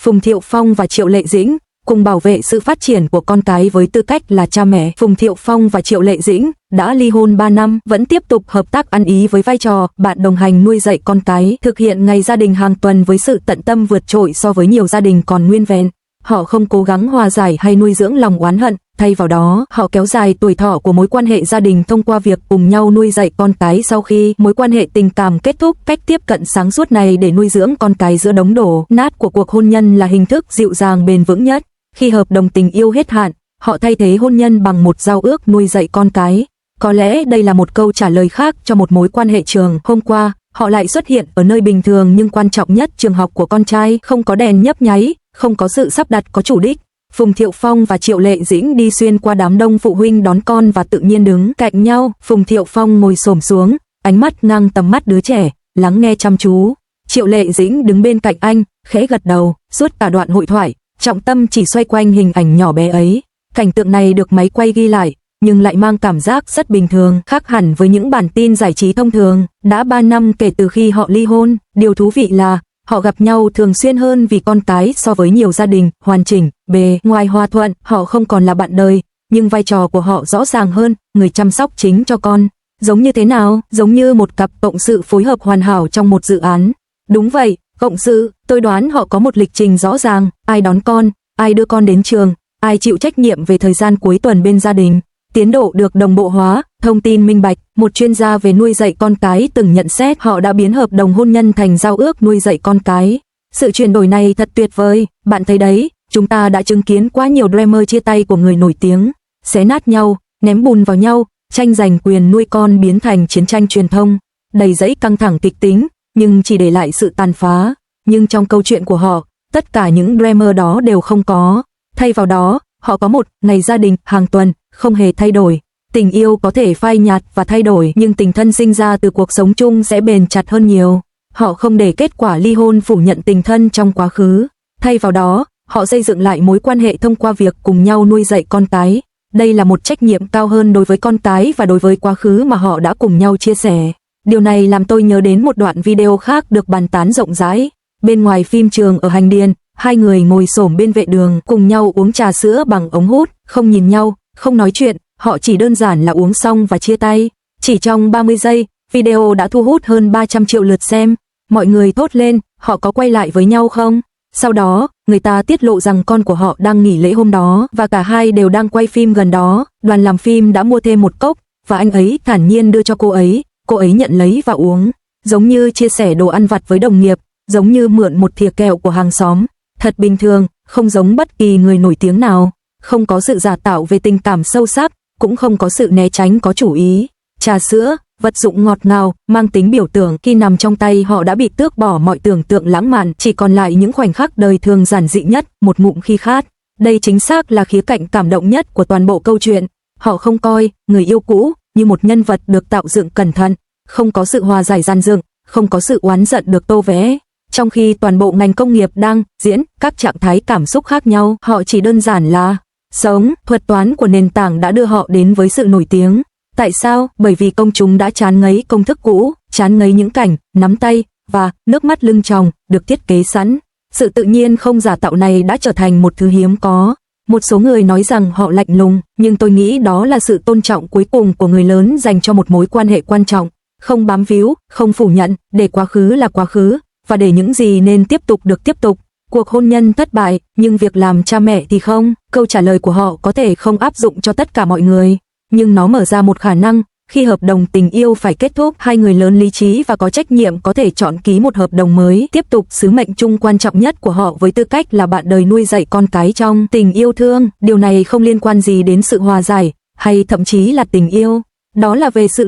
Phùng Thiệu Phong và Triệu Lệ Dĩnh cùng bảo vệ sự phát triển của con cái với tư cách là cha mẹ. Phùng Thiệu Phong và Triệu Lệ Dĩnh đã ly hôn 3 năm, vẫn tiếp tục hợp tác ăn ý với vai trò bạn đồng hành nuôi dạy con cái, thực hiện ngày gia đình hàng tuần với sự tận tâm vượt trội so với nhiều gia đình còn nguyên vẹn. Họ không cố gắng hòa giải hay nuôi dưỡng lòng oán hận, thay vào đó, họ kéo dài tuổi thọ của mối quan hệ gia đình thông qua việc cùng nhau nuôi dạy con cái sau khi mối quan hệ tình cảm kết thúc. Cách tiếp cận sáng suốt này để nuôi dưỡng con cái giữa đống đổ nát của cuộc hôn nhân là hình thức dịu dàng bền vững nhất. Khi hợp đồng tình yêu hết hạn, họ thay thế hôn nhân bằng một giao ước nuôi dạy con cái. Có lẽ đây là một câu trả lời khác cho một mối quan hệ trường. Hôm qua, họ lại xuất hiện ở nơi bình thường nhưng quan trọng nhất, trường học của con trai, không có đèn nhấp nháy, không có sự sắp đặt có chủ đích. Phùng Thiệu Phong và Triệu Lệ Dĩnh đi xuyên qua đám đông phụ huynh đón con và tự nhiên đứng cạnh nhau. Phùng Thiệu Phong ngồi xổm xuống, ánh mắt ngang tầm mắt đứa trẻ, lắng nghe chăm chú. Triệu Lệ Dĩnh đứng bên cạnh anh, khẽ gật đầu. Suốt cả đoạn hội thoại, trọng tâm chỉ xoay quanh hình ảnh nhỏ bé ấy. Cảnh tượng này được máy quay ghi lại, nhưng lại mang cảm giác rất bình thường, khác hẳn với những bản tin giải trí thông thường. Đã 3 năm kể từ khi họ ly hôn, điều thú vị là họ gặp nhau thường xuyên hơn vì con cái so với nhiều gia đình hoàn chỉnh. Bề ngoài hòa thuận, họ không còn là bạn đời, nhưng vai trò của họ rõ ràng hơn, người chăm sóc chính cho con. Giống như thế nào? Giống như một cặp cộng sự phối hợp hoàn hảo trong một dự án. Đúng vậy, cộng sự, tôi đoán họ có một lịch trình rõ ràng, ai đón con, ai đưa con đến trường, ai chịu trách nhiệm về thời gian cuối tuần bên gia đình. Tiến độ được đồng bộ hóa, thông tin minh bạch. Một chuyên gia về nuôi dạy con cái từng nhận xét họ đã biến hợp đồng hôn nhân thành giao ước nuôi dạy con cái. Sự chuyển đổi này thật tuyệt vời, bạn thấy đấy, chúng ta đã chứng kiến quá nhiều drama chia tay của người nổi tiếng, xé nát nhau, ném bùn vào nhau, tranh giành quyền nuôi con biến thành chiến tranh truyền thông, đầy dẫy căng thẳng kịch tính, nhưng chỉ để lại sự tàn phá. Nhưng trong câu chuyện của họ, tất cả những drama đó đều không có. Thay vào đó, họ có một ngày gia đình hàng tuần, không hề thay đổi. Tình yêu có thể phai nhạt và thay đổi, nhưng tình thân sinh ra từ cuộc sống chung sẽ bền chặt hơn nhiều. Họ không để kết quả ly hôn phủ nhận tình thân trong quá khứ. Thay vào đó, họ xây dựng lại mối quan hệ thông qua việc cùng nhau nuôi dạy con cái. Đây là một trách nhiệm cao hơn đối với con cái và đối với quá khứ mà họ đã cùng nhau chia sẻ. Điều này làm tôi nhớ đến một đoạn video khác được bàn tán rộng rãi. Bên ngoài phim trường ở Hành Điền, hai người ngồi xổm bên vệ đường cùng nhau uống trà sữa bằng ống hút, không nhìn nhau, không nói chuyện, họ chỉ đơn giản là uống xong và chia tay. Chỉ trong 30 giây, video đã thu hút hơn 300 triệu lượt xem. Mọi người thốt lên, họ có quay lại với nhau không? Sau đó, người ta tiết lộ rằng con của họ đang nghỉ lễ hôm đó và cả hai đều đang quay phim gần đó. Đoàn làm phim đã mua thêm một cốc và anh ấy thản nhiên đưa cho cô ấy nhận lấy và uống. Giống như chia sẻ đồ ăn vặt với đồng nghiệp, giống như mượn một thìa kẹo của hàng xóm. Thật bình thường, không giống bất kỳ người nổi tiếng nào. Không có sự giả tạo về tình cảm sâu sắc, cũng không có sự né tránh có chủ ý. Trà sữa, vật dụng ngọt ngào, mang tính biểu tượng, khi nằm trong tay họ đã bị tước bỏ mọi tưởng tượng lãng mạn, chỉ còn lại những khoảnh khắc đời thường giản dị nhất, một ngụm khi khát. Đây chính xác là khía cạnh cảm động nhất của toàn bộ câu chuyện. Họ không coi người yêu cũ như một nhân vật được tạo dựng cẩn thận, không có sự hòa giải dàn dựng, không có sự oán giận được tô vẽ. Trong khi toàn bộ ngành công nghiệp đang diễn các trạng thái cảm xúc khác nhau, họ chỉ đơn giản là sống. Thuật toán của nền tảng đã đưa họ đến với sự nổi tiếng. Tại sao? Bởi vì công chúng đã chán ngấy công thức cũ, chán ngấy những cảnh nắm tay và nước mắt lưng tròng được thiết kế sẵn. Sự tự nhiên không giả tạo này đã trở thành một thứ hiếm có. Một số người nói rằng họ lạnh lùng, nhưng tôi nghĩ đó là sự tôn trọng cuối cùng của người lớn dành cho một mối quan hệ quan trọng. Không bám víu, không phủ nhận, để quá khứ là quá khứ, và để những gì nên tiếp tục được tiếp tục. Cuộc hôn nhân thất bại, nhưng việc làm cha mẹ thì không. Câu trả lời của họ có thể không áp dụng cho tất cả mọi người, nhưng nó mở ra một khả năng. Khi hợp đồng tình yêu phải kết thúc, hai người lớn lý trí và có trách nhiệm có thể chọn ký một hợp đồng mới, tiếp tục sứ mệnh chung quan trọng nhất của họ với tư cách là bạn đời nuôi dạy con cái trong tình yêu thương. Điều này không liên quan gì đến sự hòa giải, hay thậm chí là tình yêu. Đó là về sự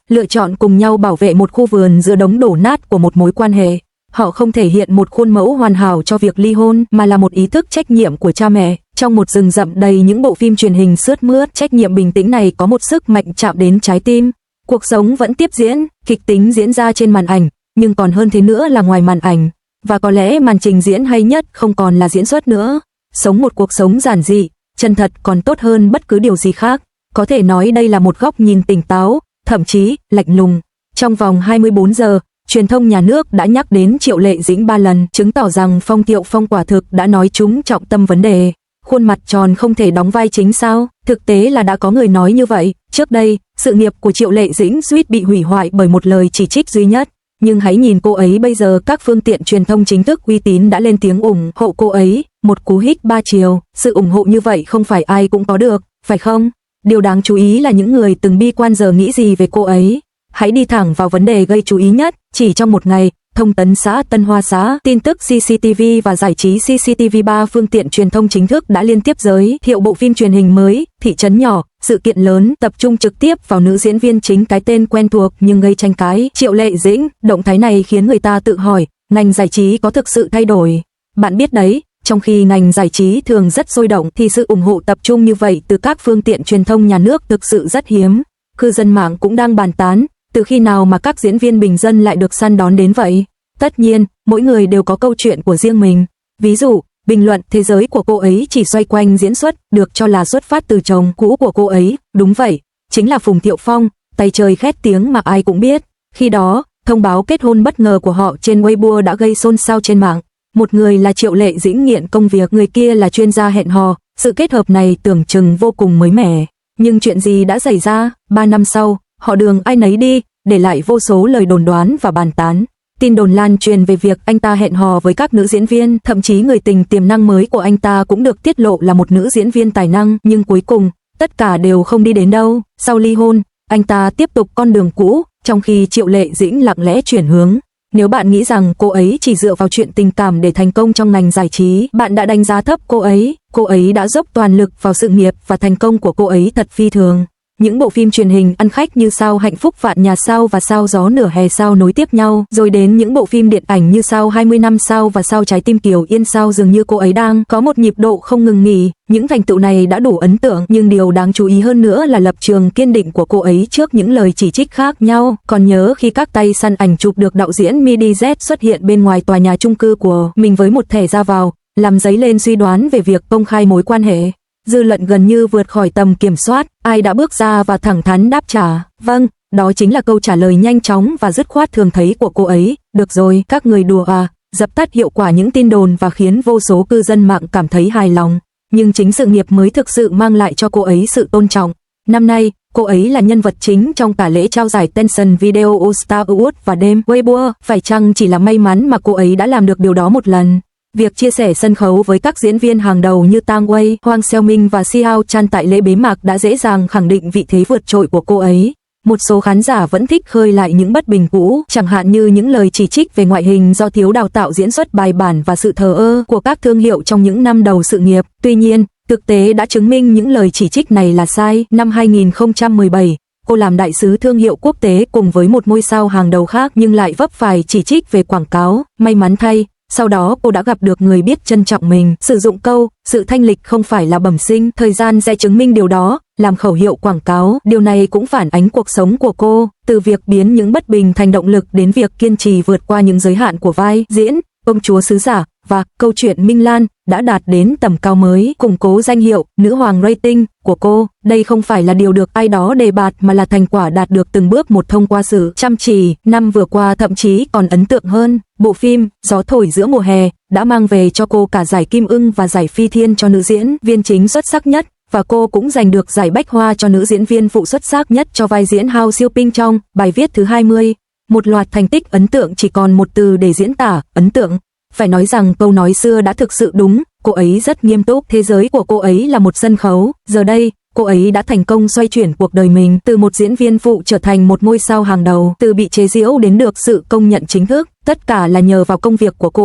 lựa chọn cùng nhau bảo vệ một khu vườn giữa đống đổ nát của một mối quan hệ. Họ không thể hiện một khuôn mẫu hoàn hảo cho việc ly hôn, mà là một ý thức trách nhiệm của cha mẹ. Trong một rừng rậm đầy những bộ phim truyền hình sướt mướt, trách nhiệm bình tĩnh này có một sức mạnh chạm đến trái tim. Cuộc sống vẫn tiếp diễn, kịch tính diễn ra trên màn ảnh, nhưng còn hơn thế nữa là ngoài màn ảnh. Và có lẽ màn trình diễn hay nhất không còn là diễn xuất nữa. Sống một cuộc sống giản dị, chân thật còn tốt hơn bất cứ điều gì khác. Có thể nói đây là một góc nhìn tỉnh táo, thậm chí lạnh lùng. Trong vòng 24 giờ, truyền thông nhà nước đã nhắc đến Triệu Lệ Dĩnh 3 lần, chứng tỏ rằng Phong Thiệu Phong quả thực đã nói trúng trọng tâm vấn đề. Khuôn mặt tròn không thể đóng vai chính sao? Thực tế là đã có người nói như vậy. Trước đây, sự nghiệp của Triệu Lệ Dĩnh suýt bị hủy hoại bởi một lời chỉ trích duy nhất. Nhưng hãy nhìn cô ấy bây giờ, các phương tiện truyền thông chính thức uy tín đã lên tiếng ủng hộ cô ấy, một cú hích 3 chiều, sự ủng hộ như vậy không phải ai cũng có được, phải không? Điều đáng chú ý là những người từng bi quan giờ nghĩ gì về cô ấy. Hãy đi thẳng vào vấn đề gây chú ý nhất, chỉ trong một ngày, Thông tấn xã Tân Hoa Xã, tin tức CCTV và giải trí CCTV 3 phương tiện truyền thông chính thức đã liên tiếp giới thiệu bộ phim truyền hình mới, Thị trấn nhỏ, sự kiện lớn, tập trung trực tiếp vào nữ diễn viên chính cái tên quen thuộc nhưng gây tranh cãi, Triệu Lệ Dĩnh. Động thái này khiến người ta tự hỏi, ngành giải trí có thực sự thay đổi? Bạn biết đấy, trong khi ngành giải trí thường rất sôi động thì sự ủng hộ tập trung như vậy từ các phương tiện truyền thông nhà nước thực sự rất hiếm. Cư dân mạng cũng đang bàn tán, từ khi nào mà các diễn viên bình dân lại được săn đón đến vậy? Tất nhiên, mỗi người đều có câu chuyện của riêng mình. Ví dụ, bình luận thế giới của cô ấy chỉ xoay quanh diễn xuất, được cho là xuất phát từ chồng cũ của cô ấy. Đúng vậy, chính là Phùng Thiệu Phong, tay chơi khét tiếng mà ai cũng biết. Khi đó, thông báo kết hôn bất ngờ của họ trên Weibo đã gây xôn xao trên mạng. Một người là Triệu Lệ Dĩnh nghiện công việc, người kia là chuyên gia hẹn hò. Sự kết hợp này tưởng chừng vô cùng mới mẻ. Nhưng chuyện gì đã xảy ra? 3 năm sau, họ đường ai nấy đi, để lại vô số lời đồn đoán và bàn tán. Tin đồn lan truyền về việc anh ta hẹn hò với các nữ diễn viên, thậm chí người tình tiềm năng mới của anh ta cũng được tiết lộ là một nữ diễn viên tài năng, nhưng cuối cùng, tất cả đều không đi đến đâu. Sau ly hôn, anh ta tiếp tục con đường cũ, trong khi Triệu Lệ Dĩnh lặng lẽ chuyển hướng. Nếu bạn nghĩ rằng cô ấy chỉ dựa vào chuyện tình cảm để thành công trong ngành giải trí, bạn đã đánh giá thấp cô ấy. Cô ấy đã dốc toàn lực vào sự nghiệp và thành công của cô ấy thật phi thường. Những bộ phim truyền hình ăn khách như Sao Hạnh Phúc Vạn Nhà Sao và Sao Gió Nửa Hè Sao nối tiếp nhau, rồi đến những bộ phim điện ảnh như Sao 20 năm Sao và Sao Trái Tim Kiều Yên Sao, dường như cô ấy đang có một nhịp độ không ngừng nghỉ. Những thành tựu này đã đủ ấn tượng, nhưng điều đáng chú ý hơn nữa là lập trường kiên định của cô ấy trước những lời chỉ trích khác nhau. Còn nhớ khi các tay săn ảnh chụp được đạo diễn Midi Z xuất hiện bên ngoài tòa nhà chung cư của mình với một thẻ ra vào, làm dấy lên suy đoán về việc công khai mối quan hệ. Dư luận gần như vượt khỏi tầm kiểm soát, ai đã bước ra và thẳng thắn đáp trả, vâng, đó chính là câu trả lời nhanh chóng và dứt khoát thường thấy của cô ấy. Được rồi, các người đùa à, dập tắt hiệu quả những tin đồn và khiến vô số cư dân mạng cảm thấy hài lòng. Nhưng chính sự nghiệp mới thực sự mang lại cho cô ấy sự tôn trọng. Năm nay, cô ấy là nhân vật chính trong cả lễ trao giải Tencent Video All Star Award và đêm Weibo. Phải chăng chỉ là may mắn mà cô ấy đã làm được điều đó một lần? Việc chia sẻ sân khấu với các diễn viên hàng đầu như Tang Wei, Hoàng Xiaoming và Xiao Chan tại lễ bế mạc đã dễ dàng khẳng định vị thế vượt trội của cô ấy. Một số khán giả vẫn thích khơi lại những bất bình cũ, chẳng hạn như những lời chỉ trích về ngoại hình do thiếu đào tạo diễn xuất bài bản và sự thờ ơ của các thương hiệu trong những năm đầu sự nghiệp. Tuy nhiên, thực tế đã chứng minh những lời chỉ trích này là sai. Năm 2017, cô làm đại sứ thương hiệu quốc tế cùng với một ngôi sao hàng đầu khác nhưng lại vấp phải chỉ trích về quảng cáo. May mắn thay, sau đó cô đã gặp được người biết trân trọng mình, sử dụng câu sự thanh lịch không phải là bẩm sinh, thời gian sẽ chứng minh điều đó, làm khẩu hiệu quảng cáo. Điều này cũng phản ánh cuộc sống của cô, từ việc biến những bất bình thành động lực đến việc kiên trì vượt qua những giới hạn của vai diễn. Công chúa sứ giả và câu chuyện Minh Lan đã đạt đến tầm cao mới, củng cố danh hiệu nữ hoàng rating của cô. Đây không phải là điều được ai đó đề bạt mà là thành quả đạt được từng bước một thông qua sự chăm chỉ. Năm vừa qua thậm chí còn ấn tượng hơn, bộ phim Gió Thổi Giữa Mùa Hè đã mang về cho cô cả giải Kim Ưng và giải Phi Thiên cho nữ diễn viên chính xuất sắc nhất, và cô cũng giành được giải Bách Hoa cho nữ diễn viên phụ xuất sắc nhất cho vai diễn Hao Siêu Ping trong bài viết thứ 20. Một loạt thành tích ấn tượng chỉ còn một từ để diễn tả, ấn tượng. Phải nói rằng câu nói xưa đã thực sự đúng, cô ấy rất nghiêm túc, thế giới của cô ấy là một sân khấu. Giờ đây, cô ấy đã thành công xoay chuyển cuộc đời mình, từ một diễn viên phụ trở thành một ngôi sao hàng đầu, từ bị chế giễu đến được sự công nhận chính thức. Tất cả là nhờ vào công việc của cô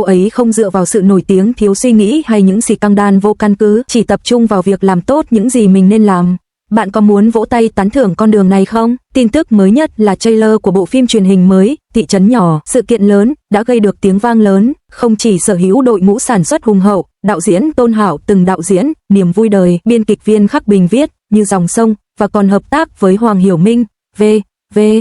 ấy không dựa vào sự nổi tiếng thiếu suy nghĩ hay những scandal vô căn cứ, chỉ tập trung vào việc làm tốt những gì mình nên làm. Bạn có muốn vỗ tay tán thưởng con đường này không? Tin tức mới nhất là trailer của bộ phim truyền hình mới, Thị trấn nhỏ, sự kiện lớn, đã gây được tiếng vang lớn, không chỉ sở hữu đội ngũ sản xuất hùng hậu, đạo diễn Tôn Hảo từng đạo diễn, Niềm Vui Đời, biên kịch viên Khắc Bình viết, Như Dòng Sông, và còn hợp tác với Hoàng Hiểu Minh,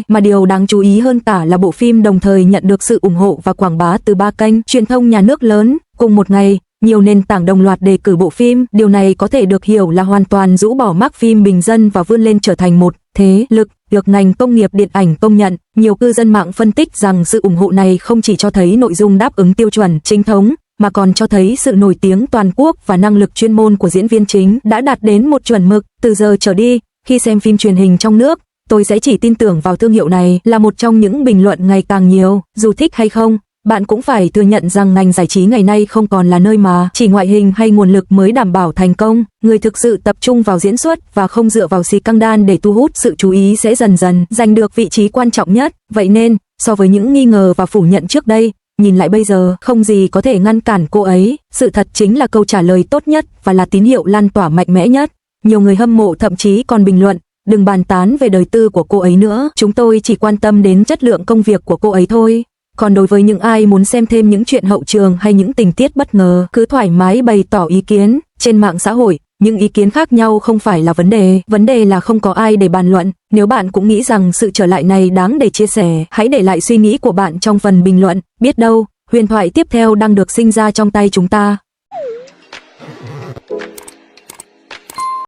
mà điều đáng chú ý hơn cả là bộ phim đồng thời nhận được sự ủng hộ và quảng bá từ 3 kênh truyền thông nhà nước lớn. Cùng một ngày, nhiều nền tảng đồng loạt đề cử bộ phim, điều này có thể được hiểu là hoàn toàn rũ bỏ mác phim bình dân và vươn lên trở thành một thế lực được ngành công nghiệp điện ảnh công nhận. Nhiều cư dân mạng phân tích rằng sự ủng hộ này không chỉ cho thấy nội dung đáp ứng tiêu chuẩn chính thống, mà còn cho thấy sự nổi tiếng toàn quốc và năng lực chuyên môn của diễn viên chính đã đạt đến một chuẩn mực. Từ giờ trở đi, khi xem phim truyền hình trong nước, tôi sẽ chỉ tin tưởng vào thương hiệu này, là một trong những bình luận ngày càng nhiều. Dù thích hay không, bạn cũng phải thừa nhận rằng ngành giải trí ngày nay không còn là nơi mà chỉ ngoại hình hay nguồn lực mới đảm bảo thành công. Người thực sự tập trung vào diễn xuất và không dựa vào xì căng đan để thu hút sự chú ý sẽ dần dần giành được vị trí quan trọng nhất. Vậy nên, so với những nghi ngờ và phủ nhận trước đây, nhìn lại bây giờ, không gì có thể ngăn cản cô ấy. Sự thật chính là câu trả lời tốt nhất và là tín hiệu lan tỏa mạnh mẽ nhất. Nhiều người hâm mộ thậm chí còn bình luận, đừng bàn tán về đời tư của cô ấy nữa, chúng tôi chỉ quan tâm đến chất lượng công việc của cô ấy thôi. Còn đối với những ai muốn xem thêm những chuyện hậu trường hay những tình tiết bất ngờ, cứ thoải mái bày tỏ ý kiến. Trên mạng xã hội, những ý kiến khác nhau không phải là vấn đề là không có ai để bàn luận. Nếu bạn cũng nghĩ rằng sự trở lại này đáng để chia sẻ, hãy để lại suy nghĩ của bạn trong phần bình luận. Biết đâu, huyền thoại tiếp theo đang được sinh ra trong tay chúng ta.